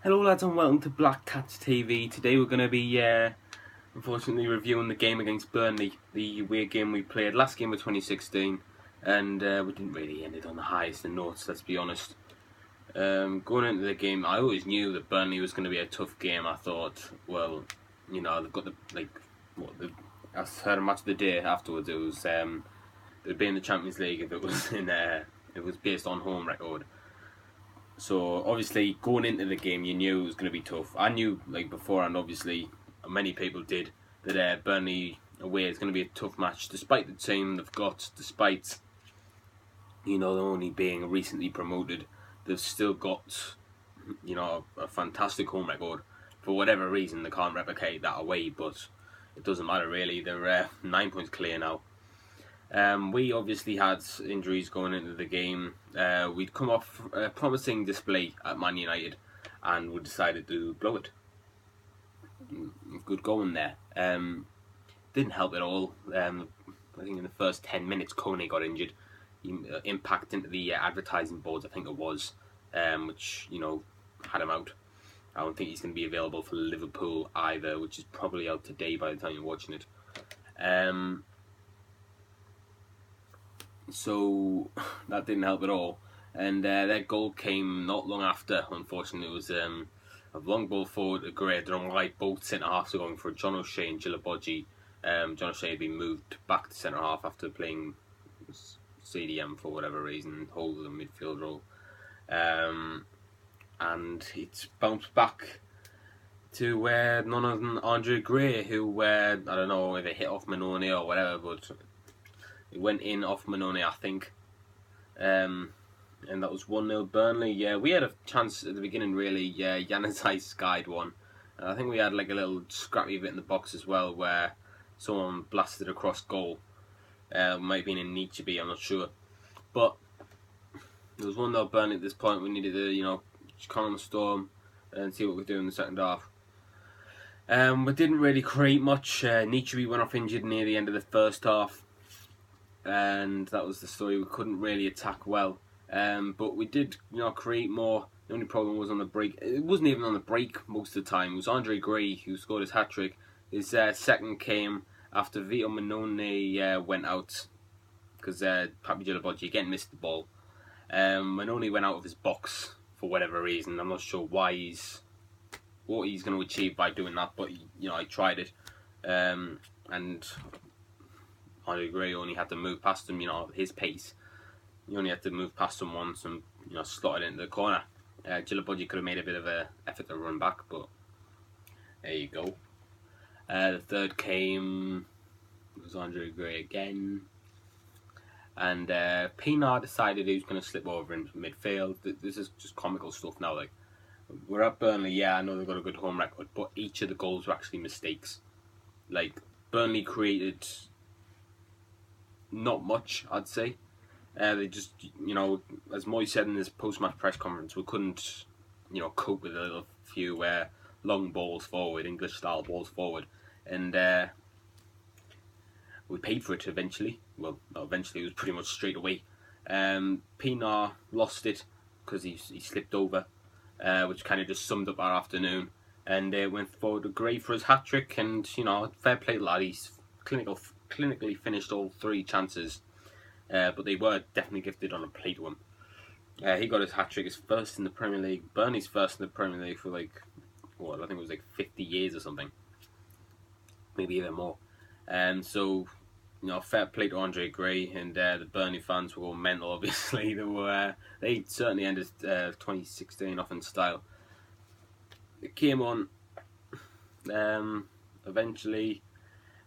Hello lads and welcome to Black Cats TV. Today we're going to be unfortunately reviewing the game against Burnley, the weird game we played last game of 2016, and we didn't really end it on the highest of notes, let's be honest. Going into the game, I always knew that Burnley was going to be a tough game. I thought, well, they've got I heard a match of the day afterwards. It was they'd be in the Champions League if it was it was based on home record. So obviously going into the game, you knew it was going to be tough. I knew beforehand, obviously many people did, that Burnley away is going to be a tough match, despite the team they've got, despite them only being recently promoted. They've still got a fantastic home record. For whatever reason, they can't replicate that away, but it doesn't matter really. They're 9 points clear now. We obviously had injuries going into the game. We'd come off a promising display at Man United and we decided to blow it. Good going there. Didn't help at all. I think in the first 10 minutes Kone got injured. Impact into the advertising boards, I think it was, which had him out. I don't think he's going to be available for Liverpool either, which is probably out today by the time you're watching it. So that didn't help at all, and their goal came not long after. Unfortunately, it was a long ball forward to Gray. They're on right, both centre halves are going for John O'Shea and Gilabodji. John O'Shea had been moved back to centre half after playing CDM for whatever reason, hold the midfield role, and it's bounced back to none other than Andre Gray, who I don't know if it hit off Manone or whatever, but it went in off Manone, I think. And that was 1-0 Burnley. Yeah, we had a chance at the beginning, really. Yeah, Januzaj skied one. I think we had a little scrappy bit in the box as well, where someone blasted across goal. Might have been in Nietzsche, I'm not sure. But there was 1-0 Burnley at this point. We needed to, calm the storm and see what we do in the second half. We didn't really create much. Nietzsche went off injured near the end of the first half, and that was the story. We couldn't really attack well, but we did, create more. The only problem was on the break. It wasn't even on the break most of the time. It was Andre Gray who scored his hat trick. His second came after Vito Manone went out because Papi Gilabodji again missed the ball. Manone went out of his box for whatever reason. I'm not sure what he's going to achieve by doing that, but I tried it, and Andre Gray only had to move past him, his pace. He only had to move past him once and, slot it into the corner. Gilabodji could have made a bit of an effort to run back, but there you go. The third came, it was Andre Gray again. And Pinar decided he was going to slip over into midfield. This is just comical stuff now. We're at Burnley, yeah, I know they've got a good home record, but each of the goals were actually mistakes. Burnley created not much, I'd say. They just, as Moy said in his post-match press conference, we couldn't, cope with a little few long balls forward, English-style balls forward, and we paid for it eventually. Well, not eventually, it was pretty much straight away. Pinar lost it because he slipped over, which kind of just summed up our afternoon, and went forward to Gray for his hat-trick, and, fair play lad, he's clinically finished all three chances, but they were definitely gifted on a plate to him. He got his hat-trick, his first in the Premier League, Burnley's first in the Premier League for I think it was 50 years or something, maybe even more. So, fair play to Andre Gray, and the Burnley fans were all mental, obviously. They certainly ended 2016 off in style. It came on, eventually.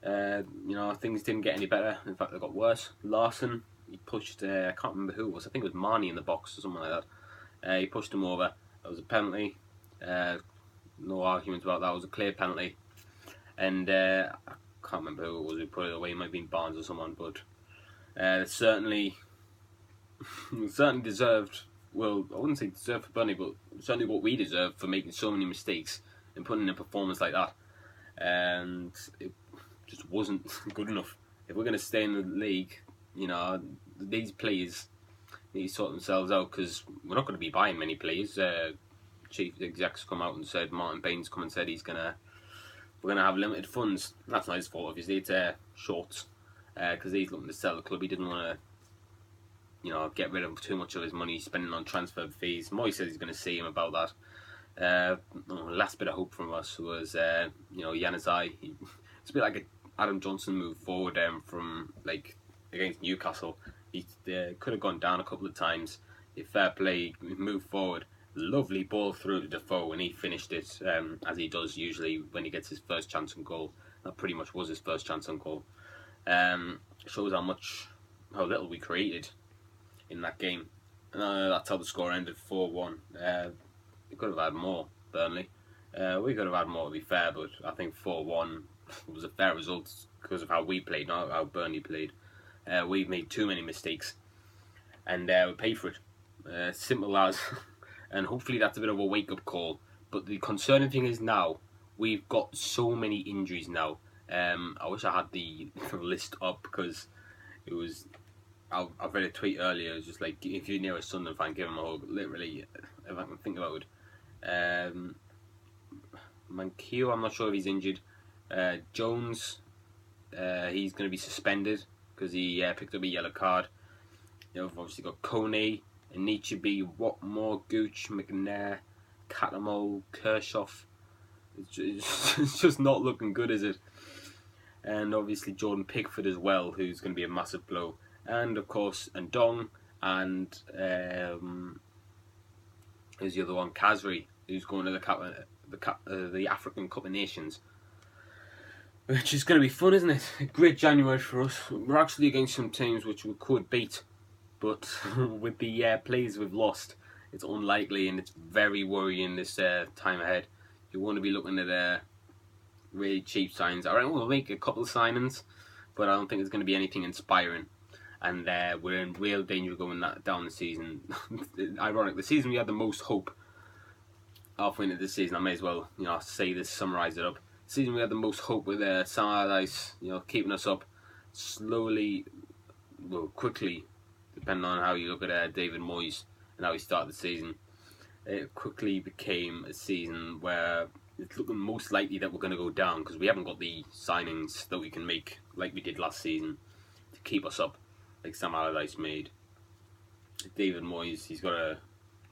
Things didn't get any better. In fact, they got worse. Larson, he pushed, I can't remember who it was. I think it was Marnie in the box or something like that. He pushed him over. That was a penalty. No argument about that. It was a clear penalty. And I can't remember who it was who put it away. It might have been Barnes or someone, but certainly deserved. Well, I wouldn't say deserved for Burnley, but certainly what we deserved for making so many mistakes and putting in a performance like that. And it just wasn't good enough. If we're going to stay in the league, these players need to sort themselves out, because we're not going to be buying many players. chief execs come out and said, Martin Bain's come and said we're gonna have limited funds. That's not his fault, obviously. It's Shorts, because he's looking to sell the club. He didn't want to, get rid of too much of his money spending on transfer fees. Moy says he's going to see him about that. Last bit of hope from us was, Januzaj. It's a bit like a Adam Johnson move forward from against Newcastle. He could have gone down a couple of times. If fair play, moved forward. Lovely ball through to Defoe, and he finished it as he does usually when he gets his first chance on goal. That pretty much was his first chance on goal. Shows how little we created in that game. That's how the score ended, 4-1. We could have had more, Burnley. We could have had more, to be fair, but I think 4-1 was a fair result because of how we played, not how Burnley played. We made too many mistakes, and we paid for it. Simple as. And hopefully that's a bit of a wake-up call. But the concerning thing is now, we've got so many injuries now. I wish I had the list up because it was... I read a tweet earlier. It was just like, if you're near a Sunderland fan, give him a hug. Literally, if I can think about it. Manquillo, I'm not sure if he's injured. Jones, he's going to be suspended because he picked up a yellow card. We've obviously got Kone, Anichebe, Watmore, Gooch, McNair, Catamo, Kirchhoff. It's just not looking good, is it? And obviously Jordan Pickford as well, who's going to be a massive blow. And of course, Ndong and who's the other one? Kazri, who's going to the African Cup of Nations. Which is going to be fun, isn't it? A great January for us. We're actually against some teams which we could beat. But with the players we've lost, it's unlikely and it's very worrying this time ahead. You want to be looking at really cheap signs. I reckon we'll make a couple of signings, but I don't think it's going to be anything inspiring. And we're in real danger of going down the season. Ironic, the season we had the most hope halfway into this season. I may as well, say this, summarise it up. The season we had the most hope with Sam Allardyce, keeping us up slowly, quickly. Depending on how you look at David Moyes and how he started the season, it quickly became a season where it's looking most likely that we're going to go down because we haven't got the signings that we can make like we did last season to keep us up, like Sam Allardyce made. David Moyes, he's got a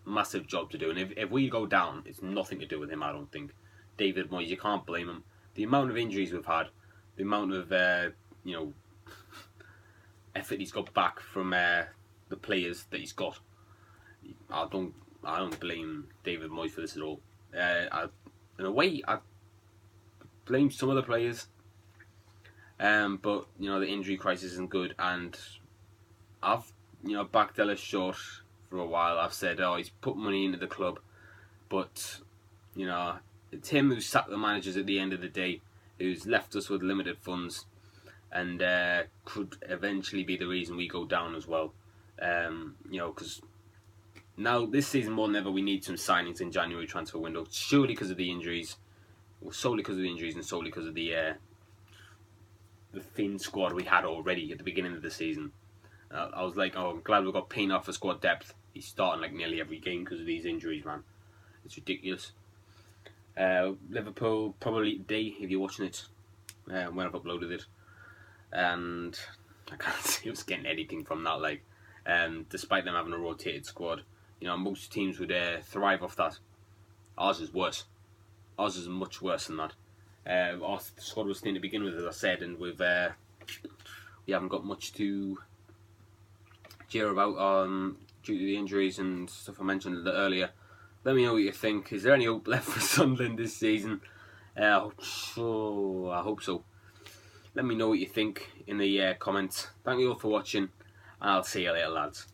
massive job to do, and if we go down, it's nothing to do with him, I don't think. David Moyes, you can't blame him. The amount of injuries we've had, the amount of effort he's got back from the players that he's got. I don't blame David Moyes for this at all. In a way, I blame some of the players, but the injury crisis isn't good, and I've backed Ellis Short for a while. I've said, he's put money into the club, but it's him who's sacked the managers at the end of the day, who's left us with limited funds. And could eventually be the reason we go down as well. Because now this season more than ever we need some signings in January transfer window. Surely because of the injuries, solely because of the injuries, and solely because of the thin squad we had already at the beginning of the season. I was like, I'm glad we got Payne for squad depth. He's starting like nearly every game because of these injuries, man. It's ridiculous. Liverpool probably today if you're watching it when I've uploaded it. And I can't see us getting anything from that. Despite them having a rotated squad, most teams would thrive off that. Ours is worse. Ours is much worse than that. Our squad was thin to begin with, as I said, and we haven't got much to jeer about due to the injuries and stuff I mentioned earlier. Let me know what you think. Is there any hope left for Sunderland this season? I hope so. Let me know what you think in the comments. Thank you all for watching, and I'll see you later, lads.